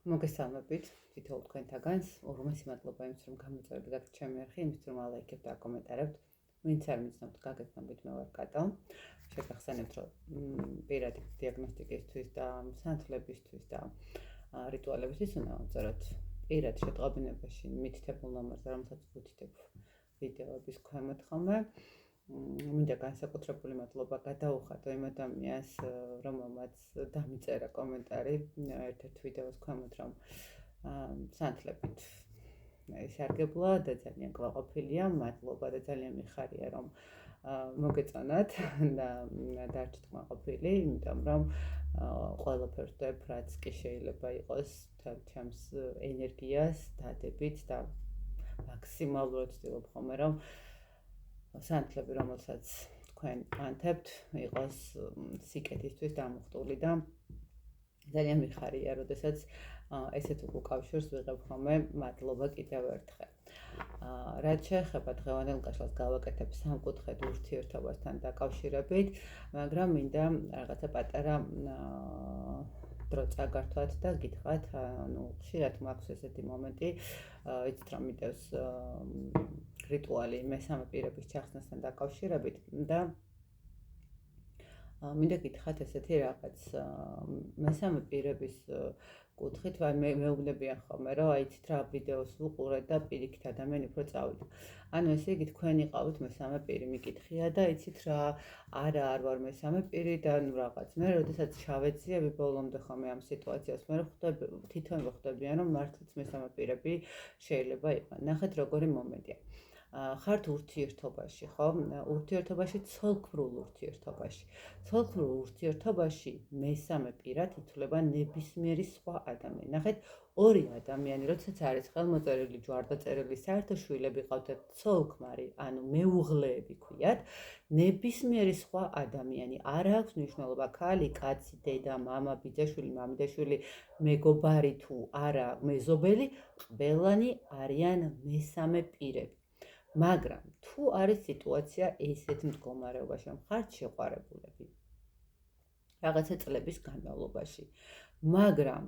მოგესალმებით თითოეულ თქვენთაგანს. უღრმესი მადლობა იმისთვის, რომ გამოწერდით ჩემი არხი, იმისთვის, რომ ალაიქებთ და აკომენტარებთ. ვინც არ მიცნობთ, გაგეცნობით, მე ვარ კატო. შეგახსენებთ, რომ პირადი დიაგნოსტიკისთვის და სანთლებისთვის და რიტუალებისთვის უნდა ვწეროთ პირად შეტყობინებაში მითითებულ ნომერზე, რომელსაც ვუთითებ ვიდეოების ქვემოთ ხოლმე. მინდა განსაკუთრებული მადლობა გადაუხადო იმ ადამიანს, რომელმაც დამიწერა კომენტარი ერთ-ერთ ვიდეოს ქვემოთ, რომ სანთლებით ისარგებლა და ძალიან კმაყოფილია. მადლობა და ძალიან მიხარია, რომ მოგეწონათ და დარჩით კმაყოფილი, იმიტომ რომ ყველაფერს ვდებ, რაც კი შეიძლება იყოს ჩემს ენერგიას დადებით და მაქსიმალურად ვცდილობ ხოლმე, რომ სანთლები, რომელსაც თქვენ ანთებთ, იყოს სიკეთისთვის დამუხტული და ძალიან მიხარია, როდესაც ესეთ უკავშირს ვიღებ ხოლმე. მადლობა კიდევ ერთხელ. რაც შეეხება დღევანდელ კაშხალს გავაკეთებ სამკუთხედ ურთიერთობასთან დაკავშირებით, მაგრამ მინდა რაღაცა პატარა დრო წაგართვათ და გითხრათ, ხშირად მაქვს ესეთი მომენტი, იცით რომ მიდევს რიტუალი მესამე პირების ჩახსნასთან დაკავშირებით და მინდა გითხრათ ესეთი რაღაც მესამე პირების კუთხით მეუბნებიან ხოლმე, რომ აიცით რა ვიდეოს ვუყურეთ და პირიქით ადამიანი უფრო წავიდა. ანუ ესე იგი თქვენ იყავით მესამე პირი, მიკითხია და იცით რა არ ვარ მესამე პირი და რაღაც. მე როდესაც ჩავეძიები ბოლომდე ხოლმე ამ სიტუაციას, მე თვითონ ვხვდებიან, რომ მართლაც მესამე პირები შეიძლება იყვნენ. ნახეთ როგორი მომენტია. ხართ ურთიერთობაში, ხო? ურთიერთობაში, ცოლქმრულ ურთიერთობაში. ცოლქმრულ ურთიერთობაში მესამე პირად ითვლება ნებისმიერი სხვა ადამიანი. ნახეთ, ორი ადამიანი, როდესაც არის ხელმოწერილი, ჯვარდაწერილი, საერთო შვილები ყავდათ, ცოლქმარი, ანუ მეუღლეები ქვიათ, ნებისმიერი სხვა ადამიანი. არ აქვს მნიშვნელობა ქალი, კაცი, დედა, მამა, ბიძაშვილი, მამიდაშვილი, მეგობარი თუ არა, მეზობელი, ყველანი არიან მესამე პირები. მაგრამ თუ არის სიტუაცია ესეთ მდგომარეობაში, რომ ხართ შეყვარებულები რაღაცა წლების განმავლობაში, მაგრამ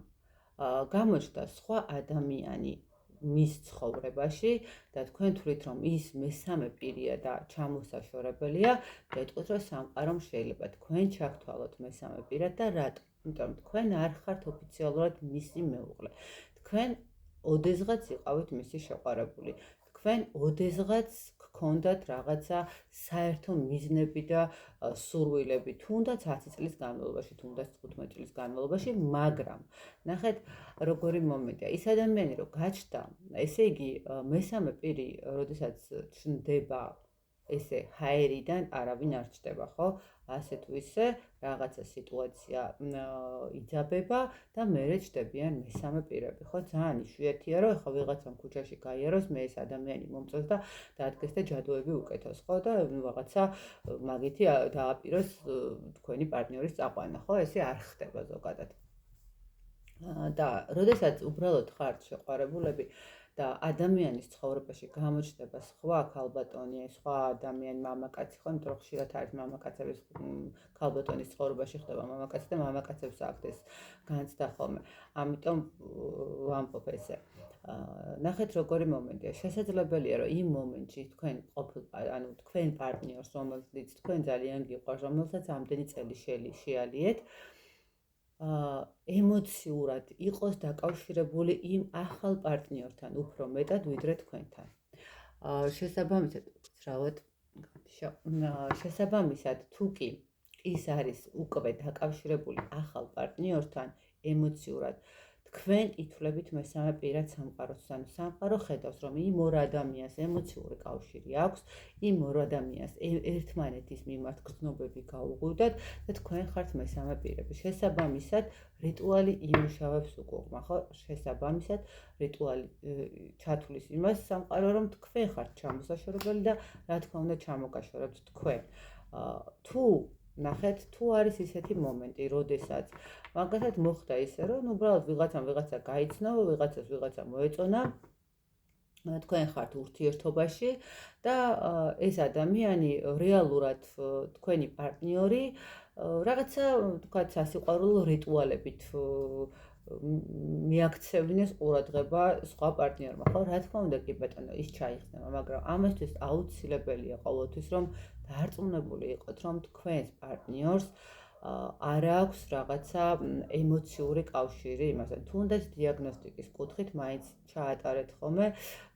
გამოჩნდა სხვა ადამიანი მის ცხოვრებაში და თქვენ თვლით, რომ ის მესამე პირია და ჩამოსაშორებელია, გეტყვით, რომ სამყარომ შეიძლება თქვენ ჩაგთვალოთ მესამე პირად და რატომ? იმიტომ რომ თქვენ არ ხართ ოფიციალურად მისი მეუღლე. თქვენ ოდესღაც იყავით მისი შეყვარებული. თქვენ ოდესღაც გქონდათ რაღაცა საერთო მიზნები და სურვილები, თუნდაც 10 წლის განმავლობაში, თუნდაც 15 წლის განმავლობაში, მაგრამ ნახეთ, როგორი მომენტია. ის ადამიანი რო გაჩნდა, ესე იგი მესამე პირი, როდესაც ჩნდება ესე ჰაერიდან არავინ არ ჩნდება, ხო? ასე თუ ისე რაღაცა სიტუაცია იძაბება და მერე ჩნდებიან მესამე პირები, ხო? ძალიან იშვიათია, რომ ეხლა ვიღაცამ ქუჩაში გაიაროს, მე ეს ადამიანი მომწონს და დაადგეს და ჯადოები უკეთოს, ხო? და რაღაცა მაგითი დააპიროს თქვენი პარტნიორის წაყვანა, ხო? ესე არ ხდება ზოგადად. და როდესაც უბრალოდ ხართ შეყვარებულები და ადამიანის ცხოვრებაში გამოჩნდება სხვა ქალბატონი, სხვა ადამიანი, მამაკაცი, ხო, იმიტომ რომ ხშირად არის მამაკაცების ქალბატონის ცხოვრებაში ხდება მამაკაცი და მამაკაცებს აქვთ ეს განცდა ხოლმე. ამიტომ ვამბობ ესე. ნახეთ როგორი მომენტია. შესაძლებელია, რომ იმ მომენტში თქვენ ანუ თქვენ პარტნიორს, რომელსაც თქვენ ძალიან გიყვარს, რომელსაც ამდენი წელი შეალიეთ, ემოციურად იყოს დაკავშირებული იმ ახალ პარტნიორთან უფრო მეტად ვიდრე თქვენთან. შესაბამისად, თუ კი ის არის უკვე დაკავშირებული ახალ პარტნიორთან ემოციურად, თქვენ ითვლებით მესამე პირად სამყაროს. ანუ სამყარო ხედავს, რომ იმ ორ ადამიანს ემოციური კავშირი აქვს, იმ ორ ადამიანს ერთმანეთის მიმართ გრძნობები გაუღვივდათ და თქვენ ხართ მესამე პირები. შესაბამისად, რიტუალი იმუშავებს უკუღმა, ხო? შესაბამისად, რიტუალი ჩათვლის იმას სამყარო, რომ თქვენ ხართ ჩამოსაშორებელი და რა თქმა უნდა ჩამოგაშორებთ თქვენ. ნახეთ, თუ არის ისეთი მომენტი, როდესაც მაგალითად მოხდა ისე, რომ უბრალოდ ვიღაცამ ვიღაცა გაიცნო, ვიღაცას ვიღაცა მოეწონა, თქვენ ხართ ურთიერთობაში და ეს ადამიანი რეალურად თქვენი პარტნიორი რაღაცა თქვათ სასიყვარულო რიტუალებით მიაქცევნეს ყურადღება სხვა პარტნიორმა, ხო? რა თქმა უნდა, კი ბატონო, ის ჩაიხსნება, მაგრამ ამისთვის აუცილებელია ყოველთვის, რომ დარწმუნებული იყოთ, რომ თქვენს პარტნიორს არ აქვს რაღაცა ემოციური კავშირი იმასთან. თუნდაც დიაგნოსტიკის კუთხით მაინც ჩაატარეთ ხოლმე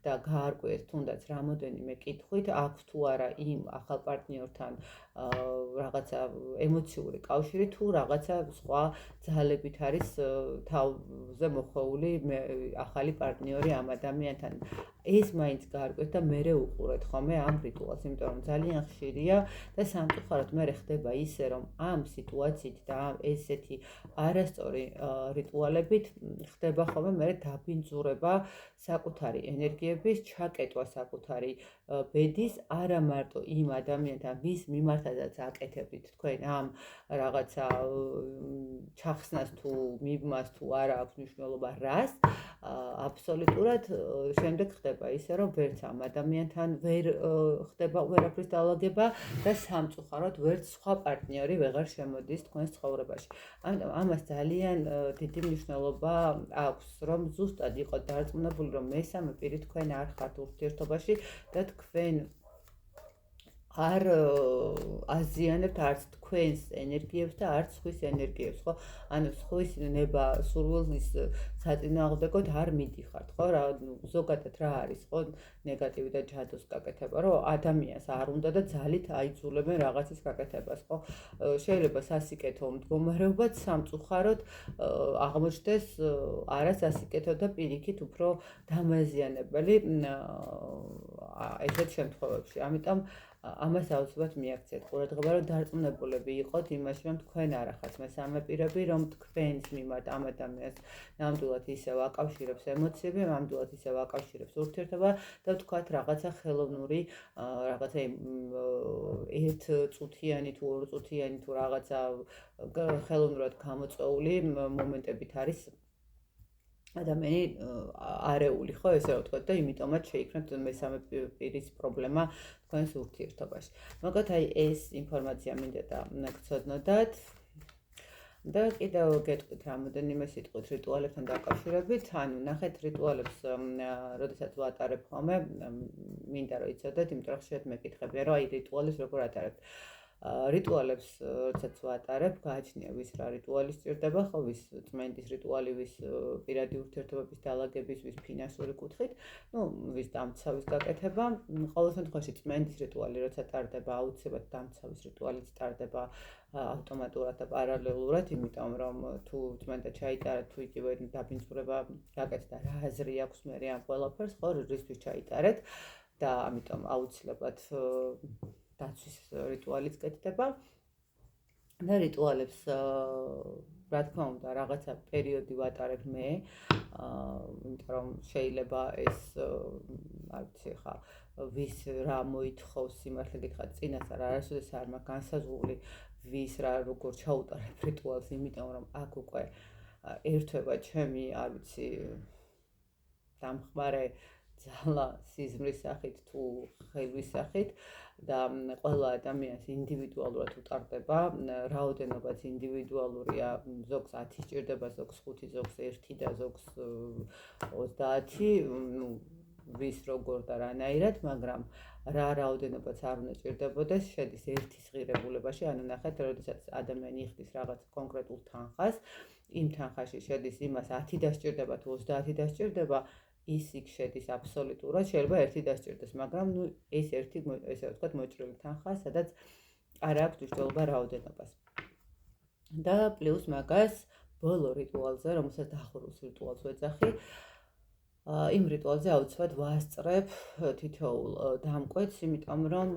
და გაარკვიეთ თუნდაც რამოდენიმე კითხვით, აქვს თუ არა იმ ახალ პარტნიორთან რაღაცა ემოციური კავშირი, თუ რაღაცა სხვა ძალებით არის თავზე მოხვეული ახალი პარტნიორი ამ ადამიანთან. ეს მაინც გაარკვიეთ და მერე უყურეთ ხოლმე ამ რიტუალს, იმიტომ რომ ძალიან ხშირია და სამწუხაროდ მერე ხდება ისე, რომ ამ სიტუაციით და ესეთი არასწორი რიტუალებით ხდება ხოლმე მერე დაბინძურება საკუთარი ენერგიების, ჩაკეტვა საკუთარი ბედის, არა მარტო იმ ადამიანთან, ვის მიმართადაც აკეთებდით თქვენ ამ რაღაცა ჩახსნას თუ მიბმას თუ არა აქვს მნიშვნელობა რას, აბსოლუტურად შემდეგ ხდება ისე, რომ ვერც ამ ადამიანთან ვერ ხდება ვერაფრის დაალაგება და სამწუხაროდ ვერც სხვა პარტნიორი ვეღარ შემოდის თქვენს ცხოვრებაში. ამიტომ ამას ძალიან დიდი მნიშვნელობა აქვს, რომ ზუსტად იყოთ დარწმუნებული, რომ მესამე პირი თქვენ არ ხართ ურთიერთობაში და თქვენ არ აზიანებთ არც თქვენს ენერგიებს და არც სხვის ენერგიებს, ხო? ანუ სხვის ნება სურვილის საწინააღმდეგოდ არ მიდიხართ, ხო? რა ზოგადად რა არის, ხო? ნეგატივი და ჯადოს გაკეთება, რომ ადამიანს არ უნდა და ძალით აიძულებენ რაღაცის გაკეთებას, ხო? შეიძლება სასიკეთო მდგომარეობაც სამწუხაროდ აღმოჩნდეს არა სასიკეთო და პირიქით უფრო დამაზიანებელი ესეთ შემთხვევებში. ამიტომ ამას აუცილებლად მიაქციეთ ყურადღება, რომ დარწმუნებულები იყოთ იმაში, რომ თქვენ არ ახართ მესამე პირები, რომ თქვენს მიმართ ამ ადამიანს ნამდვილად ისევ აკავშირებს ემოციები, ნამდვილად ისევ აკავშირებს ურთიერთობა და თქვათ რაღაცა ხელოვნური, რაღაცა ერთწუთიანი თუ ორწუთიანი თუ რაღაცა ხელოვნურად გამოწვეული მომენტებით არის ადამიანი არეული, ხო, ესე რომ ვთქვათ და იმიტომაც შეიქმნათ მესამე პირის პრობლემა თქვენს ურთიერთობაში. მოკლედ აი ეს ინფორმაცია მინდა და გცოდნოდათ. და კიდევ გეტყვით რამოდენიმე სიტყვით რიტუალებთან დაკავშირებით, ანუ ნახეთ რიტუალებს, როდესაც ვატარებ ხოლმე, მინდა რომ იცოდეთ, იმიტომ რომ ხშირად მეკითხებიან, რომ აი რიტუალებს როგორ ატარებთ. რიტუალებს, როდესაც ვატარებ, გააჩნია ვის რა რიტუალი სჭირდება, ხო, ვის წმენდის რიტუალი, ვის პირადი ურთიერთობების დაალაგების, ვის ფინანსური კუთხით, ну, ვის დამცავის გაკეთება. ყოველ შემთხვევაში წმენდის რიტუალი, როცა ტარდება, აუცილებლად დამცავის რიტუალიც ტარდება ავტომატურად და პარალელურად, იმიტომ რომ თუ წმენდა ჩაიტარეთ, თუ იგივე დაბინძურება გაკეთდა, რა აზრი აქვს მე ამ ყველაფერს, ხო, რისთვის ჩაიტარეთ და ამიტომ აუცილებლად დაცვის რიტუალიც კეთდება და რიტუალებს რა თქმა უნდა რაღაცა პერიოდი ვატარებ მე, იმიტომ რომ შეიძლება ეს არ ვიცი ხა ვის რა მოითხოვს სიმართლე გითხრათ წინასწარ არასოდეს არ მაქვს განსაზღვრული ვის რა როგორ ჩაუტარებ რიტუალს, იმიტომ რომ აქ უკვე ერთვება ჩემი არ ვიცი დამხმარე ძალა სიზმრის სახით თუ ხელვის სახით და ყველა ადამიანს ინდივიდუალურად უტარდება, რაოდენობაც ინდივიდუალურია, ზოგს 10 სჭირდება, ზოგს 5, ზოგს 1 და ზოგს 30, ну, ვის როგორ და რანაირად, მაგრამ რა რაოდენობაც არ უნდა სჭირდებოდეს, შედის ერთის ღირებულებაში, ანუ ნახეთ, როდესაც ადამიანი იხდის რაღაც კონკრეტულ თანხას, იმ თანხაში შედის იმას 10 დასჭირდება თუ 30 დასჭირდება, ის იქ შედის აბსოლუტურად, შეიძლება ერთი დასჭირდეს, მაგრამ ნუ ეს ერთი ესე ვთქვათ მოჭრილი თანხა, სადაც არ აქვს მნიშვნელობა რაოდენობას. და პლუს მაგას ბოლო რიტუალზე, რომელსაც დახურვის რიტუალს ვეძახი, იმ რიტუალზე აუცილებლად ვასწრებ თითოეულ დამკვეთს, იმიტომ რომ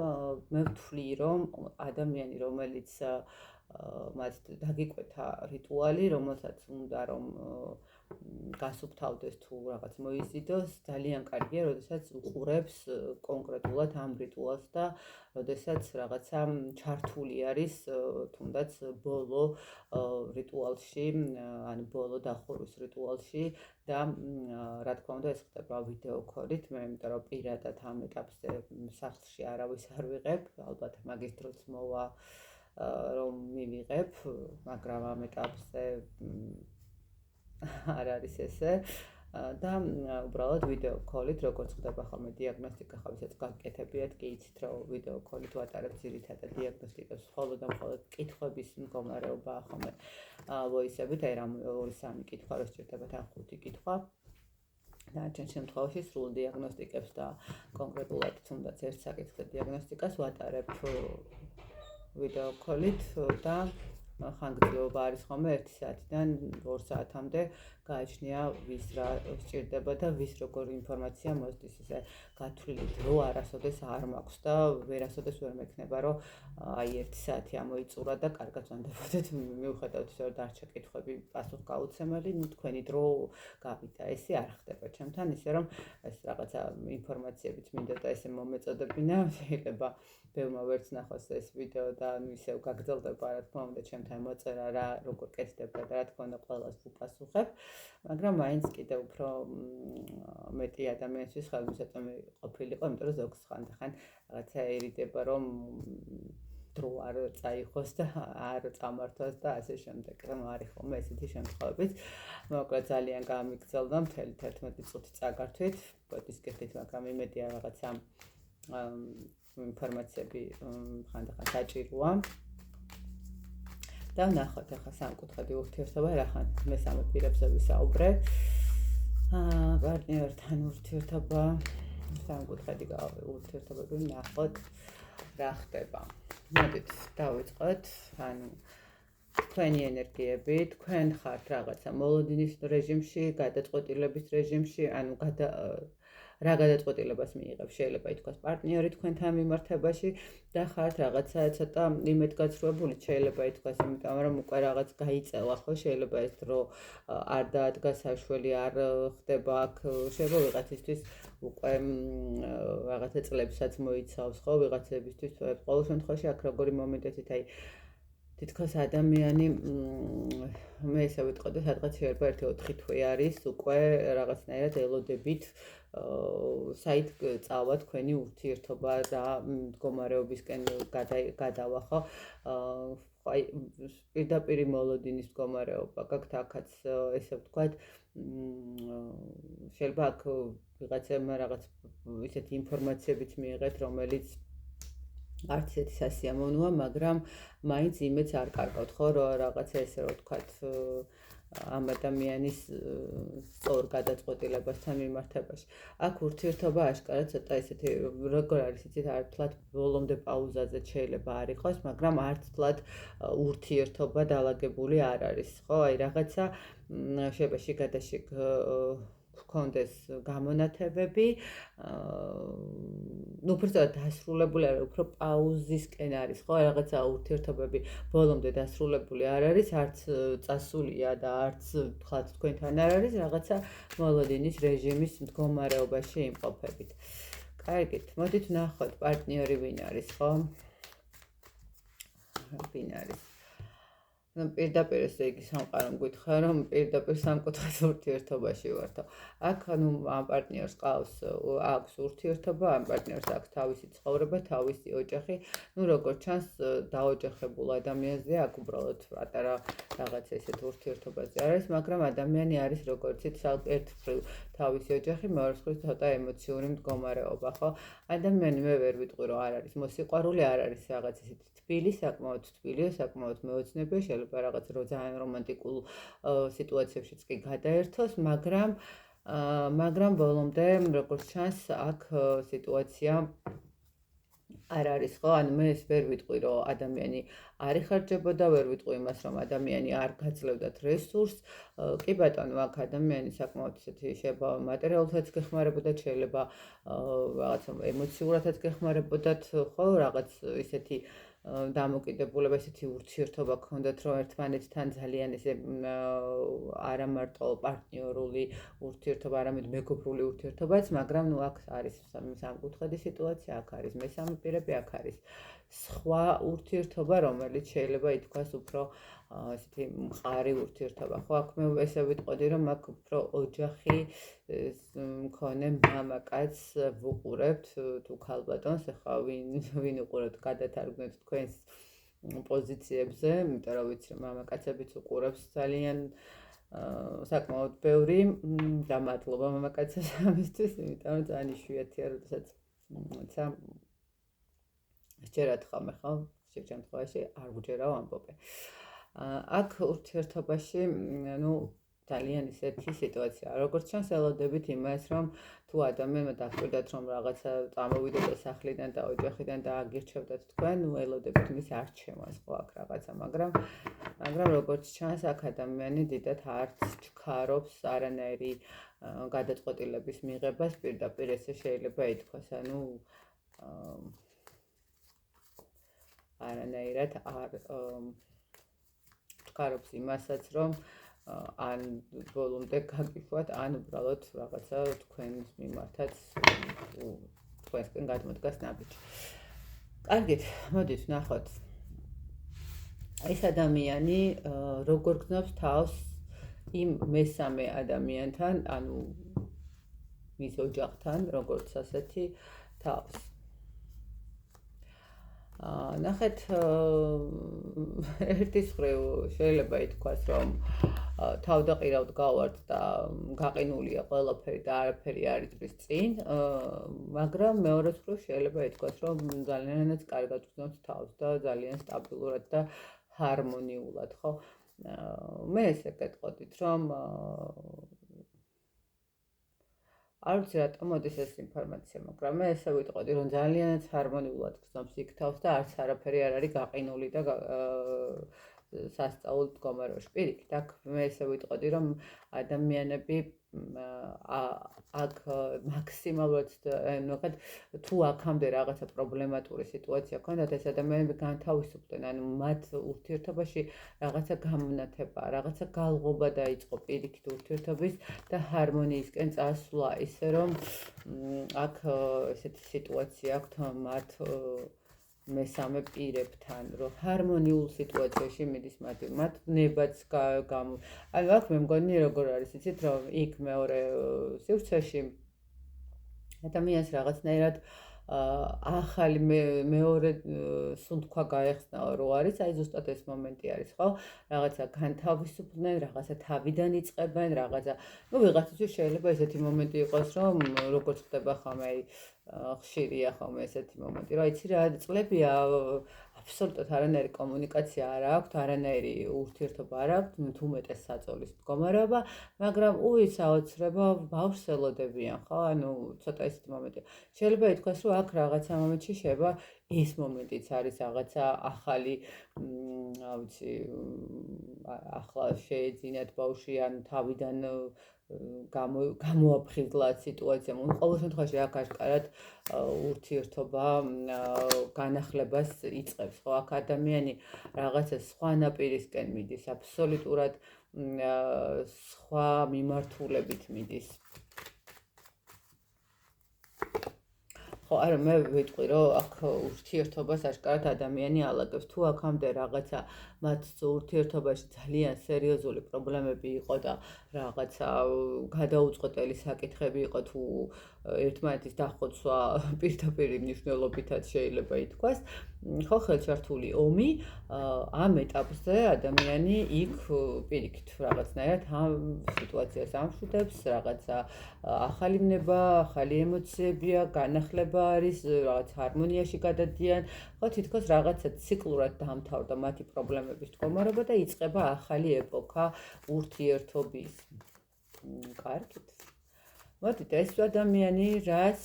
მე ვთვლი, რომ ადამიანი, რომელიც მათ დაგიკვეთა რიტუალი, რომელსაც უნდა რომ გასუფთავდეს თუ რაღაც მოიზიდოს, ძალიან კარგია, როდესაც უყურებს კონკრეტულად ამ რიტუალს და როდესაც რაღაცა ჩართული არის თუნდაც ბოლო რიტუალში, ანუ ბოლო დახურვის რიტუალში და რა თქმა უნდა ეს ხდება ვიდეო ქოლით, მე იმიტომ რომ პირადად ამ ეტაპზე სახლში არავის არ ვიღებ, ალბათ მაგის დროც მოვა რომ მივიღებ, მაგრამ ამ ეტაპზე არ არის ესე და უბრალოდ ვიდეო კოლით როგორც ხდება ხოლმე დიაგნოსტიკა ხავისაც გაკეთებიათ კი იცით რომ ვიდეო კოლით ვატარებ ძირითადად დიაგნოსტიკას მხოლოდ და მხოლოდ კითხვების მდგომარეობაა ხოლმე ვოისებით აი რამ 2-3 კითხვა რო სჭირდებათ ან 5 კითხვა დანარჩენ შემთხვევაში სრულ დიაგნოსტიკებს და კონკრეტულად თუნდაც ერთ საკითხზე დიაგნოსტიკას ვატარებ ვიდეო კოლით და ხანგრძლივობა არის ხოლმე 1 საათიდან 2 საათამდე გააჩნია ვის რა სჭირდება და ვის როგორი ინფორმაცია მოსდის ესე გათვლილი დრო არასოდეს არ მაქვს და ვერასოდეს ვერ მექნება რომ აი 1 საათი ამოიწურა და კარგად ვანდებოდეთ მიუხედავად ისე რომ დარჩა კითხვები პასუხგაუცემელი ნუ თქვენი დრო გავიდა ესე არ ხდება ჩემთან ისე რომ ეს რაღაცა ინფორმაციებიც მინდა და ესე მომეწოდებინა შეიძლება ბევრმა ვერც ნახოს ეს ვიდეო და ნუ ისევ გაგრძელდება რა თქმა უნდა ჩემთან მოწერა რა როგორ კეთდება და რა თქმა უნდა ყველას ვუპასუხებ მაგრამ მაინც კიდევ უფრო მეტი ადამიანისთვის ხელმისაწვდომი ყოფილიყო იმიტომ რომ ზოგს ხანდახან რაღაცა ერიდება რომ დრო არ წაიხოს და არ წამართოს და ასე შემდეგ რომ არის ხოლმე ესეთი შემთხვევებიც მოკლედ ძალიან გამიგრძელდა მთელი 11 წუთი წაგართვით ბოდის კეთით მაგრამ იმედია რაღაცა ინფორმაციები ხანდახან საჭიროა და ნახოთ ახლა სამკუთხედი ურთიერთობა რახან მესამე პირებზე ვისაუბრე პარტნიორთან ურთიერთობა სამკუთხედი ურთიერთობები ნახოთ რა ხდება მოდით დავიწყოთ ანუ თქვენი ენერგიები თქვენ ხართ რაღაცა მოლოდინის რეჟიმში გადაწყვეტილების რეჟიმში ანუ რა გადაწყვეტილებას მიიღებ შეიძლება ითქვას პარტნიორი თქვენთან მიმართებაში და ხართ რაღაცა ცოტა იმედგაცრუებული შეიძლება ითქვას იმიტომ რომ უკვე რაღაც გაიწელა ხო შეიძლება ეს დრო არ დაადგა საშველი არ ხდება აქ შეიძლება ვიღაცისთვის უკვე რაღაცა წლებსაც მოიცავს ხო ვიღაცებისთვის ყოველ შემთხვევაში აქ როგორი მომენტით აი თითქოს ადამიანი მე ესე ვიტყოდი სადღაც შეიძლება 1-4 თვე არის უკვე რაღაცნაირად ელოდებით საით წავა თქვენი ურთიერთობა და მდგომარეობისკენ გადავა ხო აი პირდაპირ მოლოდინის მდგომარეობა გაქვთ აქაც ესე ვთქვათ შეიძლება აქ ვიღაცებმა რაღაც ისეთი ინფორმაციებიც მიიღეთ რომელიც არც ისეთი სასიამოვნოა მაგრამ მაინც იმედს არ კარგავთ ხო რომ რაღაცა ესე რომ ვთქვათ ამ ადამიანის სწორ გადაწყვეტილებასთან მიმართებაში. აქ ურთიერთობა აშკარად ცოტა ისეთი როგორ არის იცით არ თლად ბოლომდე პაუზაზე შეიძლება არ იყოს, მაგრამ არც თლად ურთიერთობა დალაგებული არ არის, ხო? აი რაღაცა შეიძლება შიგადაშიგ გქონდეს გამონათებები, ну просто დასრულებული არის, უფრო პაუზისკენ არის, ხო, რაღაცა ურთიერთობები ბოლომდე დასრულებული არ არის, არც წასულია და არც თქვათ თქვენთან არ არის, რაღაცა მოლოდინის რეჟიმის მდგომარეობაში იმყოფებით. კარგით, მოდით ვნახოთ პარტნიორი ვინ არის, ხო? ვინ არის? ну პირდაპირ ესე იგი სამყარომ გითხრა რომ პირდაპირ სამკუთხედის ურთიერთობაში ვართო. აქ ანუ ამ პარტნიორს ყავს აქვს ურთიერთობა, ამ პარტნიორს აქვს თავისი ცხოვრება, თავისი ოჯახი. ну როგორც ჩანს დაოჯახებულ ადამიანზე აქ უბრალოდ პატარა რაღაც ესეთ ურთიერთობაზე არის, მაგრამ ადამიანი არის როგორც იცით ერთ მხრივ თავისი ოჯახი, მეორე მხრივ ცოტა ემოციური მდგომარეობა, ხო? ადამიანი მე ვერ ვიტყვი რომ არ არის მოსიყვარული, არ არის რაღაც ესეთი თბილი, საკმაოდ თბილია, საკმაოდ მეოცნებია, შეიძლება რაღაც ძალიან რომანტიკულ სიტუაციებშიც კი გადაერთოს, მაგრამ ბოლომდე როგორც ჩანს აქ სიტუაცია არ არის, ხო? ანუ მე ეს ვერ ვიტყვი რომ ადამიანი არ იხარჯებოდა, ვერ ვიტყვი იმას რომ ადამიანი არ გაძლევდათ რესურსს. კი ბატონო, აქ ადამიანი საკმაოდ ისეთი შეიძლება მატერიალურადაც გეხმარებოდა, შეიძლება რაღაცა ემოციურადაც გეხმარებოდათ, ხო? რაღაც ისეთი დამოკიდებულება, ესეთი ურთიერთობა გქონდათ, რომ ერთმანეთთან ძალიან ესე არა მარტო პარტნიორული ურთიერთობა, არამედ მეგობრული ურთიერთობაც, მაგრამ ნუ აქ არის სამკუთხედის სიტუაცია, აქ არის მესამე პირები, აქ არის სხვა ურთიერთობა, რომელიც შეიძლება ითქვას უფრო ესეთი მყარი ურთიერთობა. ხო, აქ მე ესე ვიტყოდი, რომ აქ უფრო ოჯახი მქონე მამაკაც ვუყურებთ თუ ქალბატონს, ახლა ვინ უყურებთ, გადათარგმნეთ თქვენს პოზიციებზე, იმიტომ რომ ვიცი რომ მამაკაცებიც უყურებს ძალიან საკმაოდ ბევრი და მადლობა მამაკაცებს ამისთვის, იმიტომ რომ ძალიან იშვიათია, როდესაც ცა სჯერათ ხოლმე ხო, ხშირ შემთხვევაში არ ვუჯერავ ამბობე. აქ ურთიერთობაში, ძალიან ისეთი სიტუაცია. როგორც ჩანს, ელოდებით იმას, რომ თუ ადამიანმა დაგვირდათ, რომ რაღაცა წამოვიდეთ სახლიდან და ოჯახიდან და აგირჩევდათ თქვენ, ელოდებით მის არჩევას ხო აქ რაღაცა, მაგრამ როგორც ჩანს, აქ ადამიანი დიდად არც ჩქარობს არანაირი გადაწყვეტილების მიღებას, პირდაპირ ესე შეიძლება ითქვას, არანაირად არ ჩქარობს იმასაც, რომ ან ბოლომდე გაგიშვათ, ან უბრალოდ რაღაცა თქვენს მიმართაც თქვენსკენ გადმოდგას ნაბიჯი. კარგით, მოდით ვნახოთ. ეს ადამიანი როგორ გრძნობს თავს იმ მესამე ადამიანთან, ანუ მის ოჯახთან, როგორც ასეთი თავს. ნახეთ, ერთის მხრივ შეიძლება ითქვას, რომ თავდაყირავთ გავართ და გაყინულია ყველაფერი და არაფერი არ იწვის წინ, მაგრამ მეორეს მხრივ შეიძლება ითქვას, რომ ძალიანაც კარგად გრძნობს თავს და ძალიან სტაბილურად და ჰარმონიულად, ხო? მე ესე გეტყოდით, რომ არ ვიცი რატომ მოდის ეს ინფორმაცია, მაგრამ მე ესე ვიტყოდი, რომ ძალიანაც ჰარმონიულად გრძნობს იქ თავს და არც არაფერი არ არის გაყინული და სასწაულ მდგომარეობაში. პირიქით, აქ მე ესე ვიტყოდი, რომ ადამიანები აქ მაქსიმალურად თუ აქამდე რაღაცა პრობლემატური სიტუაცია ქონდათ, ეს ადამიანები განთავისუფლდნენ, ანუ მათ ურთიერთობაში რაღაცა გამონათება, რაღაცა გალღობა დაიწყო პირიქით ურთიერთობის და ჰარმონიისკენ წასვლა, ისე რომ აქ ესეთი სიტუაცია აქვთ მათ მესამე პირებთან, რომ ჰარმონიულ სიტუაციაში მიდის მათ ნებაც ანუ აქ მე მგონი როგორ არის, იცით, რომ იქ მეორე სივრცეში ადამიანს რაღაცნაირად ახალი მეორე სუნთქვა გაეხსნა რო არის, აი ზუსტად ეს მომენტი არის, ხო? რაღაცა განთავისუფლდნენ, რაღაცა თავიდან იწყებენ, რაღაცა, ვიღაცისთვის შეიძლება ესეთი მომენტი იყოს, რომ როგორც ხდება ხოლმე, ხშირია ხოლმე ესეთი მომენტი, რომ იცი რა, წლებია აბსოლუტურად არანაირი კომუნიკაცია არ აქვს, არანაირი ურთიერთობა არ აქვს, თუ მეტეს საწოლის მდგომარეობა, მაგრამ საოცრება ბავშვს ელოდებიან, ხო? ანუ ცოტა ისეთი მომენტია. შეიძლება ითქვას, რომ აქ რაღაცა მომენტში შეიძლება ეს მომენტიც არის რაღაცა ახალი, ვიცი, ახლა შეეძინათ ბავშვი, ან თავიდან გამოაფხიზლა სიტუაცია. ყოველ შემთხვევაში აქ აშკარად ურთიერთობა განახლებას იწყებს, ხო? აქ ადამიანი რაღაცა სხვა ნაპირისკენ მიდის, აბსოლუტურად სხვა მიმართულებით მიდის. ხო, არა, მე ვიტყვი, რომ აქ ურთიერთობას აშკარად ადამიანი ალაგებს. თუ აქამდე რაღაცა მათ ურთიერთობაში ძალიან სერიოზული პრობლემები იყო და რაღაცა გადაუწყვეტელი საკითხები იყო, თუ ერთმანეთის დახოცვა პირდაპირ მნიშვნელობითაც შეიძლება ითქვას, ხო, ხელჩართული ომი, ამ ეტაპზე ადამიანი იქ პირიქით რაღაცნაირად ამ სიტუაციას ამშვიდებს, რაღაცა ახალი ნება, ახალი ემოციებია, განახლება არის, რაღაც ჰარმონიაში გადადიან, ხო, თითქოს რაღაცა ციკლურად დამთავრდა მათი პრობლემების მდგომარეობა და იწყება ახალი ეპოქა ურთიერთობის. კარგით. მოდით, ეს ადამიანი რას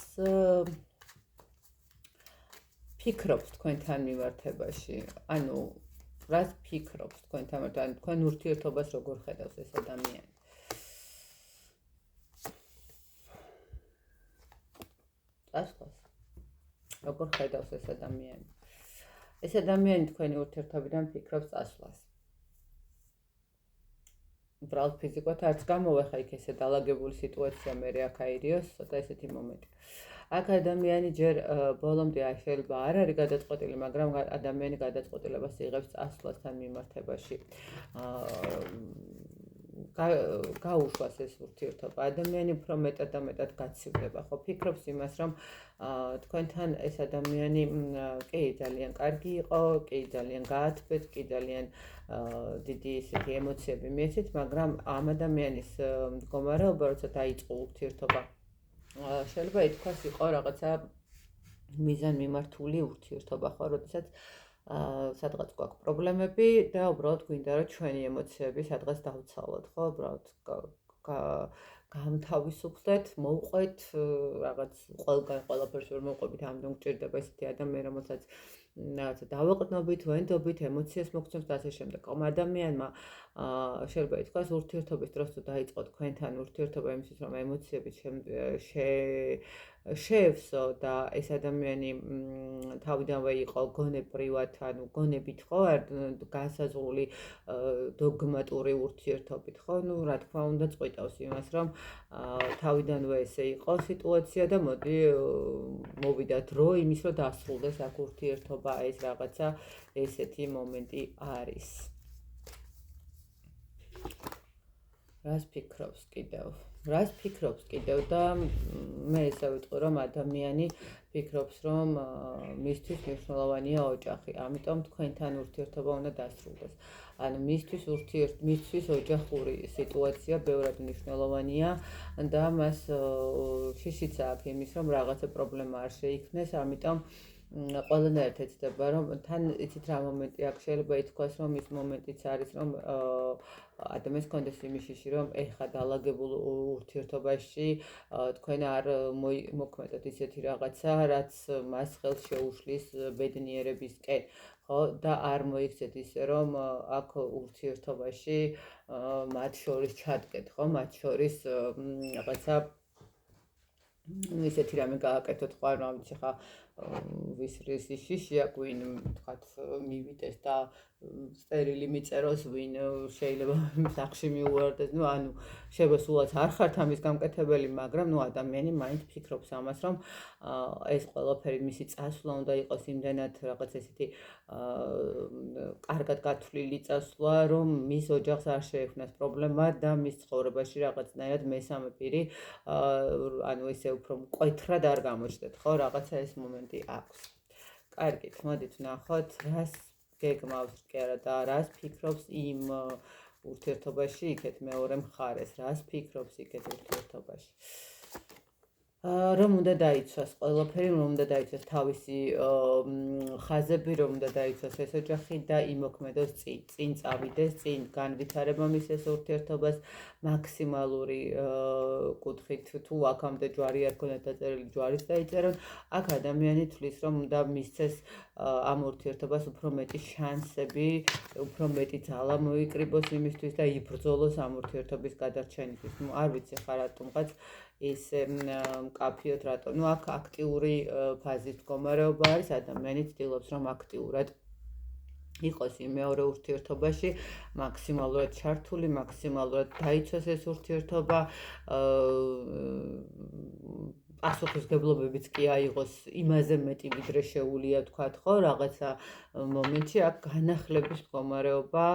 ფიქრობს თქვენთან მიმართებაში? ანუ რას ფიქრობს თქვენთან მიმართებაში? თქვენ ურთიერთობას როგორ ხედავს ეს ადამიანი? წასვლას. როგორ ხედავს ეს ადამიანი? ეს ადამიანი თქვენი ურთიერთობიდან ფიქრობს წასვლას. უბრალოდ ფიზიკურად არც გამოვეხა იქ ესე დალაგებული სიტუაცია, მე აქ აირიოს, ცოტა ესეთი მომენტი. აქ ადამიანი ჯერ ბოლომდე შეიძლება არ არის გადაწყვეტილი, მაგრამ ადამიანი გადაწყვეტილებას იღებს წასვლასთან მიმართებაში. გაუშვას ეს ურთიერთობა. ადამიანი უფრო მეტად და მეტად გაცივდება, ხო, ფიქრობს იმას, რომ თქვენთან ეს ადამიანი კი ძალიან კარგი იყო, კი ძალიან გაათბეთ, კი ძალიან დიდი ისეთი ემოციები მიეცით, მაგრამ ამ ადამიანის მდგომარეობა, როცა დაიწყო ურთიერთობა, შეიძლება ითქვას იყო რაღაცა მიზანმიმართული ურთიერთობა, ხო, როდესაც სადღაც გვაქვს პრობლემები და უბრალოდ გვინდა რომ ჩვენი ემოციები სადღაც დავცალოთ, ხო, უბრალოდ გამთავისუფლდეთ, მოვყვეთ რაღაც ყველგან ყველაფერს ვერ მოვყვებით, ამდენ გჭირდება ესეთი ადამიანი, რომელსაც რაღაცა დავეყრდნობით, ვენდობით, ემოციას მოგცემს და ასე შემდეგ. ამ ადამიანმა შეიძლება ითქვას ურთიერთობის დროს თუ დაიწყო თქვენთან ურთიერთობა იმისთვის, რომ ემოციები შეევსო და ეს ადამიანი თავიდანვე იყო გონებრივად, ანუ გონებით ხო, განსაზღვრული დოგმატური ურთიერთობით, ხო, ну, რა თქმა უნდა, წყვიტავს იმას, რომ თავიდანვე ესე იყო სიტუაცია და მოდი მოვიდა დრო იმის, რომ დასრულდეს აქ ურთიერთობა, ეს რაღაცა ესეთი მომენტი არის. რას ფიქრობს კიდევ და მე ესე ვიტყვი, რომ ადამიანი ფიქრობს, რომ მისთვის მნიშვნელოვანია ოჯახი, ამიტომ თქვენთან ურთიერთობა უნდა დასრულდეს. ანუ მისთვის ოჯახური სიტუაცია ბევრად მნიშვნელოვანია და მას შიშიც აქვს იმის, რომ რაღაცა პრობლემა არ შეიქმნეს, ამიტომ ყველანაირად ეცდება, რომ თან იცით რა მომენტი აქვს, შეიძლება ითქვას, რომ ის მომენტიც არის, რომ ადამიანს კონდეს იმის შიში, რომ ეხა დაალაგებულ ურთიერთობაში თქვენ არ მოქმედოთ ისეთი რაღაცა, რაც მას ხელს შეუშლის ბედნიერებისკენ, ხო, და არ მოიქცეთ ისე, რომ აქ ურთიერთობაში მათ შორის ჩადგეთ, ხო, მათ შორის რაღაცა ისეთი რამე გააკეთოთ, ხო, რა ვიცი ხა ვის შიშია, ვინ თქვათ მივიდეს და სტერილი მიწეროს, ვინ შეიძლება სახში მიუვარდეს, ну, ანუ შეიძლება სულაც არ ხართ ამის გამკეთებელი, მაგრამ ну, ადამიანი მაინც ფიქრობს ამას, რომ ეს ყველაფერი მისი წასვლა უნდა იყოს იმდენად რაღაც ესეთი კარგად გათვლილი წასვლა, რომ მის ოჯახს არ შეექმნას პრობლემა და მის ცხოვრებაში რაღაცნაირად მესამე პირი, ანუ ესე უფრო მკვეთრად არ გამოჩნდეთ, ხო, რაღაცა ეს მომენტი აქვს. კარგით, მოდით ვნახოთ, რას გეგმავს კი არა და რას ფიქრობს იმ ურთიერთობაში, იქეთ მეორე მხარეს, რას ფიქრობს იქეთ ურთიერთობაში. რომ უნდა დაიცვას ყველაფერი, რომ უნდა დაიცვას თავისი ხაზები, რომ უნდა დაიცვას ეს ოჯახი და იმოქმედოს წინ წავიდეს, წინ განვითარება მის ეს ურთიერთობას მაქსიმალური კუთხით, თუ აქამდე ჯვარი არ ქონდათ დაწერილი, ჯვარიც დაიწერონ, აქ ადამიანი თვლის, რომ უნდა მისცეს ამ ურთიერთობას უფრო მეტი შანსები, უფრო მეტი ძალა მოიკრიბოს იმისთვის და იბრძოლოს ამ ურთიერთობის გადარჩენისთვის. ну, არ ვიცი ხა რატომღაც ისე მკაფიოდ რატო. ну, აქ აქტიური ფაზის მდგომარეობა არის, ადამიანი ცდილობს, რომ აქტიურად იყოს იმ მეორე ურთიერთობაში, მაქსიმალურად ჩართული, მაქსიმალურად დაიცვას ეს ურთიერთობა, პასუხისმგებლობებიც კი აიღოს იმაზე მეტი, ვიდრე შეუძლია თქვათ, ხო, რაღაცა მომენტში აქ განახლების მდგომარეობა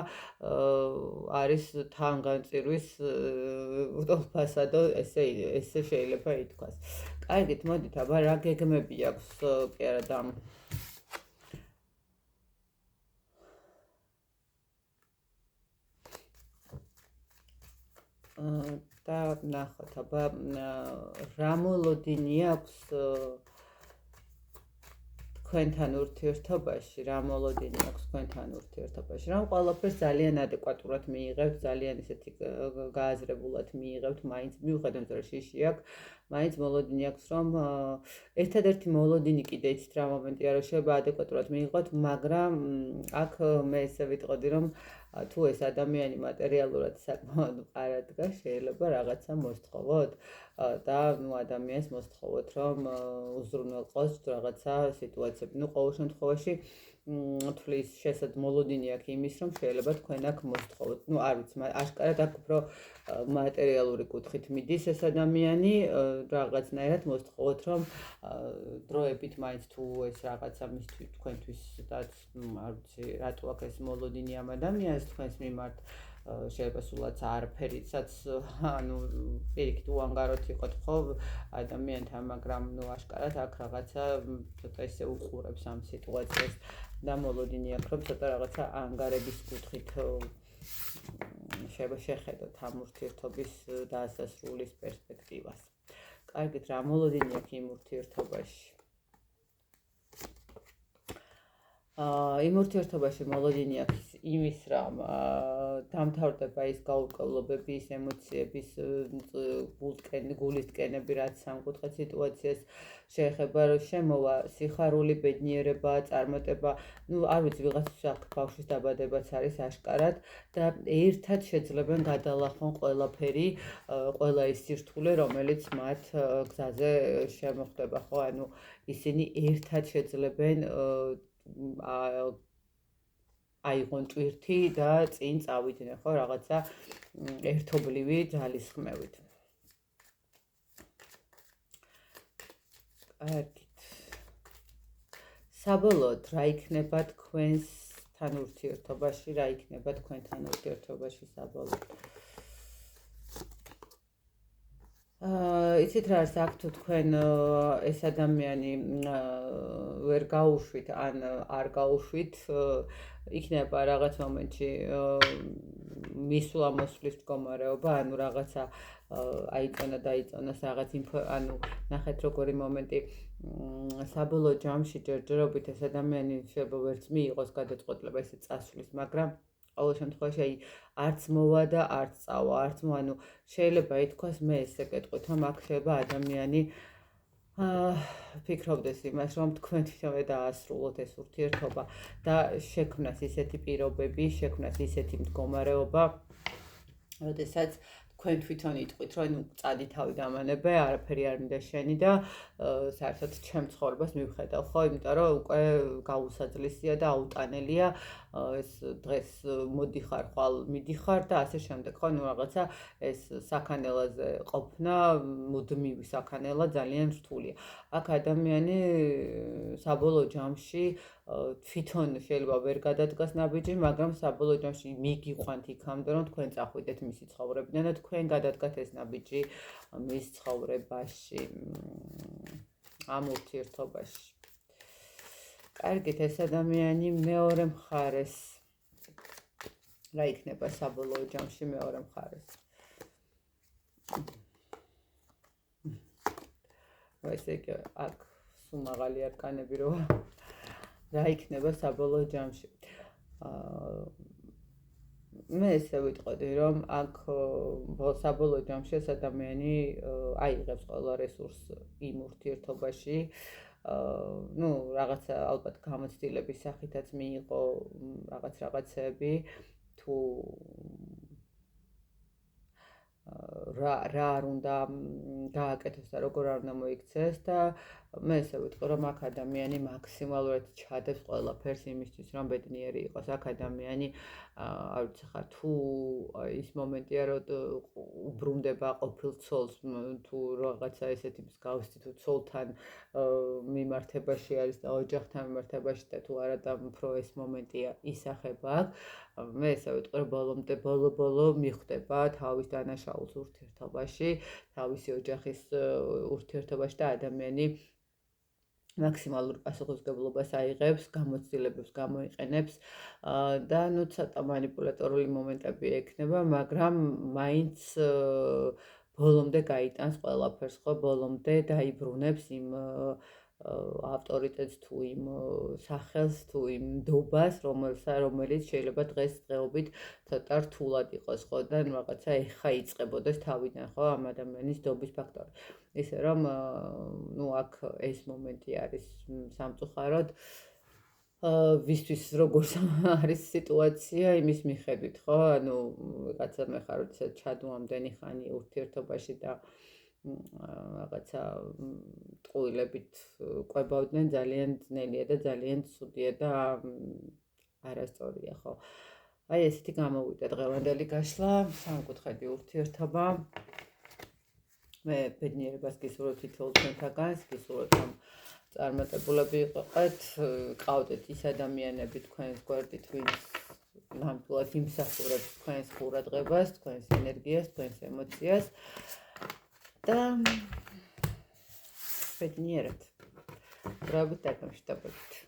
არის თანგანწირვის ფასადო, ესე შეიძლება ითქვას. კარგით, მოდით, აბა რა გეგმები აქვს კი არა და და ნახოთ, აბა რა მოლოდინი აქვს თქვენთან ურთიერთობაში, რა მოლოდინი აქვს თქვენთან ურთიერთობაში, რომ ყველაფერს ძალიან ადეკვატურად მიიღებთ, ძალიან ისეთი გააზრებულად მიიღებთ, მაინც მიუხედავად რომ შიში აქვს, მაინც მოლოდინი აქვს, რომ ერთადერთი მოლოდინი კიდე იცით რა მომენტია, რომ შეიძლება ადეკვატურად მიიღოთ, მაგრამ აქ მე ესე ვიტყოდი, რომ თუ ეს ადამიანი მატერიალურად საკმაოდ მყარად დგას, შეიძლება რაღაცა მოსთხოვოთ და ну ადამიანს მოსთხოვოთ, რომ უზრუნველყოს რაღაცა სიტუაციები. ну ყოველ შემთხვევაში თვლის მოლოდინი აქვს იმის, რომ შეიძლება თქვენ აქ მოსთხოვოთ. ну არ ვიცი, აშკარად აქ უფრო მატერიალური კუთხით მიდის ეს ადამიანი, რაღაცნაირად მოსთხოვოთ, რომ დროებით მაინც თუ ეს რაღაცა მისთვის თქვენთვის და არ ვიცი, რატო აქვს ეს მოლოდინი ამ ადამიანს თქვენს მიმართ, შეიძლება სულაც არაფერიცაც ანუ პირიქით უანგაროთ იყოთ ხო ადამიანთან, მაგრამ აშკარად აქ რაღაცა ცოტა ისე უყურებს ამ სიტუაციას და მოლოდინი აქვს, რომ ცოტა რაღაცა ანგარების კუთხით შეიძლება შეხედოთ ამ ურთიერთობის დასასრულის პერსპექტივას. კარგით, რა მოლოდინი აქვს იმ ურთიერთობაში? იმ ურთიერთობაში მოლოდინი აქვს იმის, რომ დამთავრდება ის გაურკვევლობები, ის ემოციების გულისკენები, რაც სამკუთხედ სიტუაციას შეეხება, რომ შემოვა სიხარული, ბედნიერება, წარმატება, არ ვიცი, ვიღაცის აქ ბავშვის დაბადებაც არის აშკარად და ერთად შეძლებენ გადალახონ ყველაფერი, ყველა ის სირთულე, რომელიც მათ გზაზე შემოხდება, ხო, ანუ ისინი ერთად შეძლებენ აიღონ ტვირთი და წინ წავიდნენ, ხო, რაღაცა ერთობლივი ძალისხმევით. კარგით. საბოლოოდ, რა იქნება თქვენთან ურთიერთობაში, რა იქნება თქვენთან ურთიერთობაში საბოლოოდ? იცით რა არის აქ თუ თქვენ ეს ადამიანი ვერ გაუშვით ან არ გაუშვით, იქნება რაღაც მომენტში მისვლა-მოსვლის მდგომარეობა, ანუ რაღაცა აიწონა-დაიწონას რაღაც ანუ ნახეთ როგორი მომენტი საბოლოო ჯამში ჯერჯერობით ეს ადამიანი შეიძლება ვერც მიიღოს გადაწყვეტილება ესე წასვლის, მაგრამ ყოველ შემთხვევაში არც მოვა და არც წავა, არც ანუ შეიძლება ითქვას მე ესე გეტყვით, რომ აქ შეიძლება ადამიანი ფიქრობდეს იმას, რომ თქვენ თვითონვე დაასრულოთ ეს ურთიერთობა და შექმნას ისეთი პირობები, შექმნას ისეთი მდგომარეობა, როდესაც თქვენ თვითონ იტყვით, რომ ნუ წადი თავი დამანებე, არაფერი არ მინდა შენი და საერთოდ ჩემ ცხოვრებას მივხედავ, ხო, იმიტომ რომ უკვე გაუსაძლისია და აუტანელია ეს დღეს მოდიხარ, ხვალ მიდიხარ და ასე შემდეგ, ხო, ნუ რაღაცა ეს საქანელაზე ყოფნა, მუდმივი საქანელა ძალიან რთულია. აქ ადამიანი საბოლოო ჯამში თვითონ შეიძლება ვერ გადადგას ნაბიჯი, მაგრამ საბოლოო ჯამში მიგიყვანთ იქამდე, რომ თქვენ წახვიდეთ მისი ცხოვრებიდან და თქვენ გადადგათ ეს ნაბიჯი მის ცხოვრებაში, ამ ურთიერთობაში. კარგით, ეს ადამიანი მეორე მხარეს რა იქნება საბოლოო ჯამში მეორე მხარეს? ესე იგი, აქ სულ მაღალი არკანები რო რა იქნება საბოლოო ჯამში. მე ესე ვიტყოდი, რომ აქ საბოლოო ჯამში ეს ადამიანი აიღებს ყველა რესურსს იმ ურთიერთობაში, ну, რაღაცა ალბათ გამოცდილების სახითაც მიიღო რაღაცები, თუ რა არ უნდა გააკეთოს და როგორ არ უნდა მოიქცეს და მე ესე ვიტყვი, რომ აქ ადამიანი მაქსიმალურად ჩადებს ყველაფერს იმისთვის, რომ ბედნიერი იყოს. აქ ადამიანი არ ვიცი ხარ, თუ ის მომენტია, რომ უბრუნდება ყოფილ ცოლს, თუ რაღაცა ესეთი მსგავსი, თუ ცოლთან მიმართებაში არის და ოჯახთან მიმართებაში და თუ არა და უფრო ეს მომენტია ისახება აქ, მე ესე ვიტყვი, რომ ბოლო მიხვდება თავის დანაშაულს ურთიერთობაში, თავისი ოჯახის ურთიერთობაში და ადამიანი მაქსიმალურ პასუხისმგებლობას აიღებს, გამოცდილებებს გამოიყენებს და ნუ ცოტა манипуляტორული მომენტები ექნება, მაგრამ მაინც ბოლომდე გაიტანს ყველაფერს, ხო, ბოლომდე დაიბრუნებს იმ ავტორიტეტს თუ იმ სახელს თუ იმ ნდობას, რომელიც შეიძლება დღესდღეობით ცოტა რთულად იყოს, ხო, და რაღაცა ეხა იწყებოდეს თავიდან, ხო, ამ ადამიანის ნდობის ფაქტორი. ისე რომ, ну, აქ ეს მომენტი არის სამწუხაროდ, ვისთვის როგორ არის სიტუაცია იმის მიხედვით, ხო, ანუ რაღაცა მე ხარ როდესაც ჩადო ამდენი ხანი ურთიერთობაში და რაღაცა ტყუილებით ყვებავდნენ, ძალიან ძნელია და ძალიან ცუდია და არასწორია, ხო. აი ესეთი გამოვიდა დღევანდელი გაშლა, სამკუთხედი ურთიერთობა. მე ბედნიერებას გისურვებ თითოეულ თქვენთაგანს, გისურვებ რომ წარმატებულები იყოთ, ყავდეთ ის ადამიანები თქვენს გვერდით, ვინც ნამდვილად იმსახურებს თქვენს ყურადღებას, თქვენს ენერგიას, თქვენს ემოციას და ბედნიერად. ბრალობით დაგემშვიდობებით.